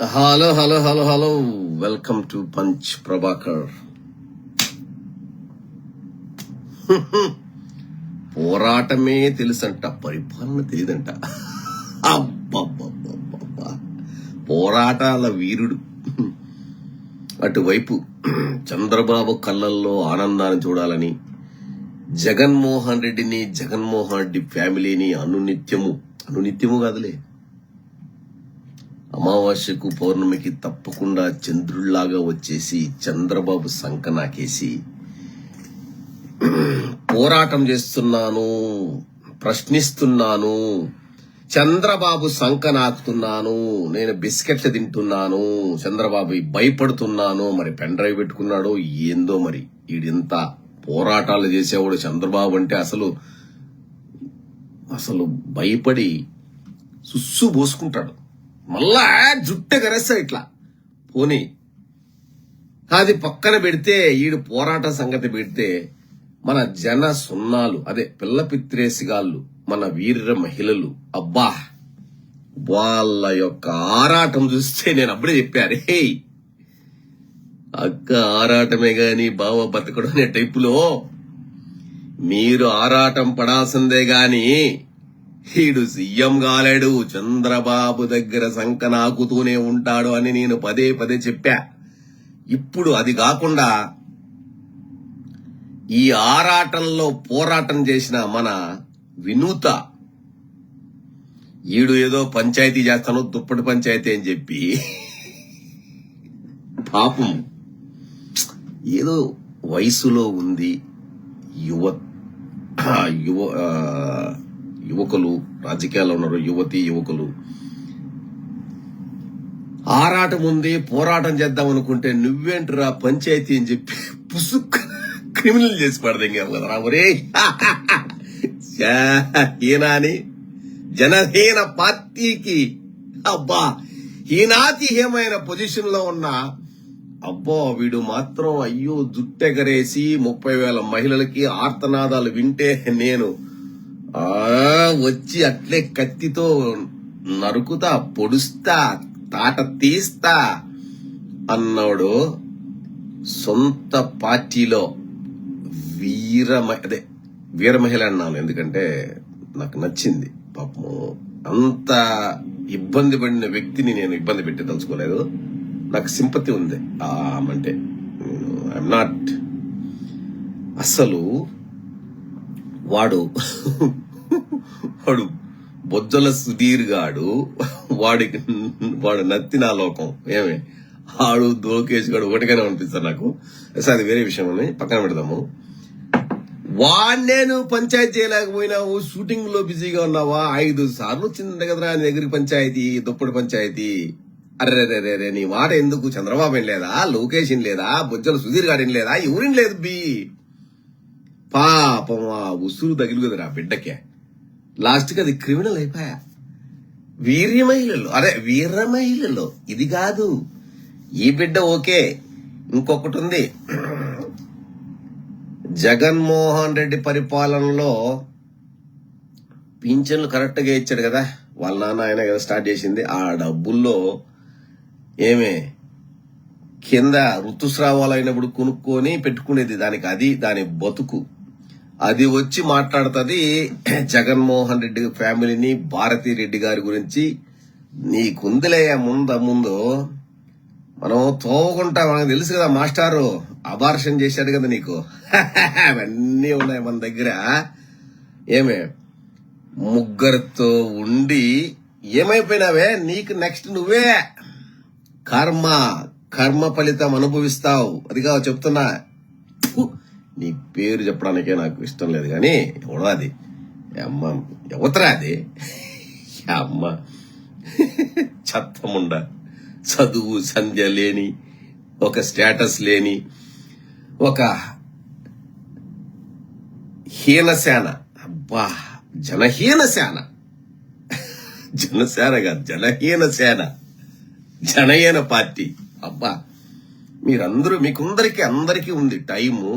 Hello hello hello hello welcome to punch Prabhakar. పోరాటమే తెలుసంట, పరిపాలన తెలియదంట. అబ్బబ్బబ్బబ్బబ్బా, పోరాటాల వీరుడు. అటువైపు చంద్రబాబు కళ్ళల్లో ఆనందాన్ని చూడాలని, జగన్మోహన్ రెడ్డి ఫ్యామిలీని అనునిత్యము కాదులే, అమావాస్యకు పౌర్ణమికి తప్పకుండా చంద్రుళ్లాగా వచ్చేసి చంద్రబాబు సంక నాకేసి పోరాటం చేస్తున్నాను, ప్రశ్నిస్తున్నాను, చంద్రబాబు సంక నాకుతున్నాను, నేను బిస్కెట్లు తింటున్నాను, చంద్రబాబు భయపడుతున్నాను. మరి పెన్ డ్రైవ్ పెట్టుకున్నాడో ఏందో, మరి ఈడింత పోరాటాలు చేసేవాడు చంద్రబాబు అంటే అసలు భయపడి సుస్సు పోసుకుంటాడు. మళ్ళా జుట్టు గరేస్తా ఇట్లా పోనీ. అది పక్కన పెడితే ఈడు పోరాట సంగతి పెడితే మన జన సున్నాలు, అదే పిల్ల పిత్రేసిగాళ్ళు, మన వీర మహిళలు, అబ్బా వాళ్ళ యొక్క ఆరాటం చూస్తే నేను అప్పుడే చెప్పారు, హే అక్క ఆరాటమే గాని బావ బతకడం అనే టైపులో మీరు ఆరాటం పడాల్సిందే గాని ఈడు సీఎం కాలేడు, చంద్రబాబు దగ్గర సంక నాకుతూనే ఉంటాడు అని నేను పదే పదే చెప్పా. ఇప్పుడు అది కాకుండా ఈ ఆరాటంలో పోరాటం చేసిన మన వినూత, ఈడు ఏదో పంచాయతీ చేస్తాను, దుప్పటి పంచాయతీ అని చెప్పి పాపం ఏదో వయసులో ఉంది, యువకులు రాజకీయాల్లో ఉన్నారు, యువకులు ఆరాటం ఉంది, పోరాటం చేద్దాం అనుకుంటే నువ్వేంటిరా పంచాయతీ అని చెప్పి పుసుక్ క్రిమినల్ చేసి పడదంగా కదరా ఒరే. హీనాని జనహీన పార్టీకి అబ్బా హీనాతిహీనమైన పొజిషన్ లో ఉన్న అబ్బో వీడు మాత్రం అయ్యో జుట్టెగరేసి 30,000 మహిళలకి ఆర్తనాదాలు వింటే నేను వచ్చి అట్లే కత్తితో నరుకుతా, పొడుస్తా, తాట తీస్తా అన్నాడు. సొంత పార్టీలో వీర మహిళ అన్నాను, ఎందుకంటే నాకు నచ్చింది. పాపము అంత ఇబ్బంది పడిన వ్యక్తిని నేను ఇబ్బంది పెట్టి తలుచుకోలేదు. నాకు సింపతి ఉంది అంటే. ఐఎమ్ నాట్ అసలు వాడు బొజ్జల సుధీర్ గాడు, వాడు నత్తినా లోకం ఏమే ఆడు లోకేష్ గాడు ఒకటిగానే అనిపిస్తారు నాకు. అది వేరే విషయం అని పక్కన పెడదాము. వాడినే నువ్వు పంచాయతీ చేయలేకపోయినావు, షూటింగ్ లో బిజీగా ఉన్నావా, 5 సార్లు వచ్చింది కదరా నీ దగ్గరికి పంచాయతీ, దుప్పటి పంచాయతీ. అర్రే నీ మాట ఎందుకు? చంద్రబాబు ఏం లేదా, లోకేష్ ఏం లేదా, బొజ్జల సుధీర్ గాడు ఏం లేదా, ఎవరేం లేదు బి. పాపం ఆ ఉసురు తగిలి కదరా బిడ్డకే. లాస్ట్ కి అది క్రిమినల్ అయిపోయా. వీర మహిళలు ఇది కాదు. ఈ బిడ్డ ఓకే, ఇంకొకటి ఉంది. జగన్మోహన్ రెడ్డి పరిపాలనలో పింఛన్లు కరెక్ట్ గా ఇచ్చాడు కదా, వాళ్ళ నాన్న ఆయన కదా స్టార్ట్ చేసింది. ఆ డబ్బుల్లో కింద ఋతుస్రావాలు అయినప్పుడు కొనుక్కొని పెట్టుకునేది, దాని బతుకు. అది వచ్చి మాట్లాడుతుంది జగన్మోహన్ రెడ్డి ఫ్యామిలీని, భారతీ రెడ్డి గారి గురించి. నీకుందిలే ముందు మనం తోగుంటా, మనకు తెలుసు కదా మాస్టారు అబార్షన్ చేశాడు కదా నీకు. అవన్నీ ఉన్నాయి మన దగ్గర. ముగ్గురితో ఉండి ఏమైపోయినావే, నీకు నెక్స్ట్ నువ్వే కర్మ ఫలితం అనుభవిస్తావు. అదిగా చెప్తున్నా. నీ పేరు చెప్పడానికే నాకు ఇష్టం లేదు కానీ ఎవడాది అమ్మ, ఎవతరా అది అమ్మ, చెత్తముండ, చదువు సంధ్య లేని, ఒక స్టేటస్ లేని, ఒక హీనసేన. అబ్బా జనసేన కాదు, జనహీన పార్టీ. అబ్బా అందరికీ ఉంది టైము,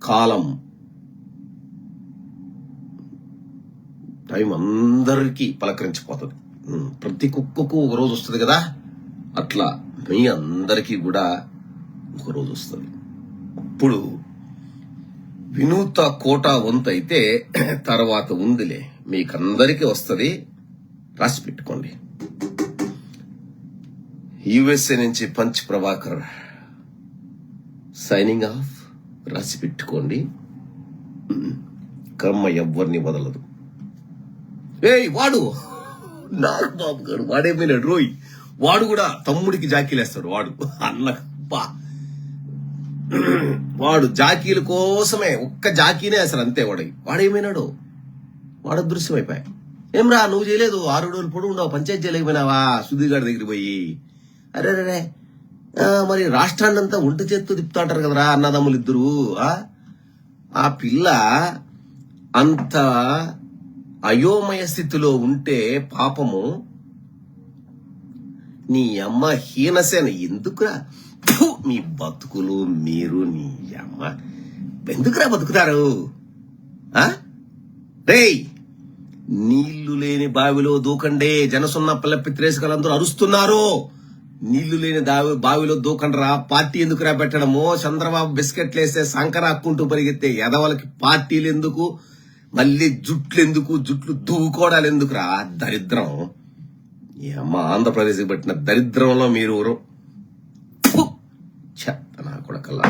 కాలం. టైం అందరికీ పలకరించిపోతుంది. ప్రతి కుక్కకు ఒక రోజు వస్తుంది కదా, అట్లా మీ అందరికీ కూడా ఒక రోజు వస్తుంది. అప్పుడు వినూత కోట వంతు అయితే తర్వాత ఉందిలే, మీకందరికీ వస్తుంది. రాసి పెట్టుకోండి. యుఎస్ఏ నుంచి పంచ్ ప్రభాకర్ సైనింగ్ ఆఫ్. రాసి పెట్టుకోండి. కర్మ ఎవ్వరిని వదలదు. వాడు నాగబాబు గారు వాడేమైనాడు రోయ్, వాడు కూడా తమ్ముడికి జాకీలేస్తాడు. వాడు అన్నప్పా, వాడు జాకీల కోసమే, ఒక్క జాకీనే అసలు అంతే. వాడేమైనాడు, వాడు అదృశ్యం అయిపోయా. ఏమ్రా నువ్వు చేయలేదు, 6 రోజులు పొడుగు ఉండవు, పంచాయతీ చేయలేకపోయినావా సుధీర్ గారి దగ్గరికి పోయి? అరే మరి రాష్ట్రాన్ని అంతా ఒంటి చేత్తు తిప్పుతా అంటారు కదరా అన్నదమ్ములు ఇద్దరు. ఆ పిల్ల అంత అయోమయ స్థితిలో ఉంటే పాపము, నీ అమ్మ హీనసేన ఎందుకురా మీ బతుకులు, మీరు నీ అమ్మ ఎందుకురా బతుకుతారు? రేయ్, నీళ్లు లేని బావిలో దూకండే. జనసున్న పల్లె పిత్రేసుకలందరూ అరుస్తున్నారు. నీళ్లు లేని బావిలో దూకండ్రా. పార్టీ ఎందుకురా పెట్టడము? చంద్రబాబు బిస్కెట్లు వేస్తే సంకర హక్కుంటూ పరిగెత్తే ఎదవలకి పార్టీలు ఎందుకు, మళ్ళీ జుట్లు ఎందుకు, జుట్లు దువ్వుకోవడాలు ఎందుకురా? దరిద్రం. ఈ అమ్మ ఆంధ్రప్రదేశ్కి పట్టిన దరిద్రంలో మీరు చెత్త నా కొడకల్లా.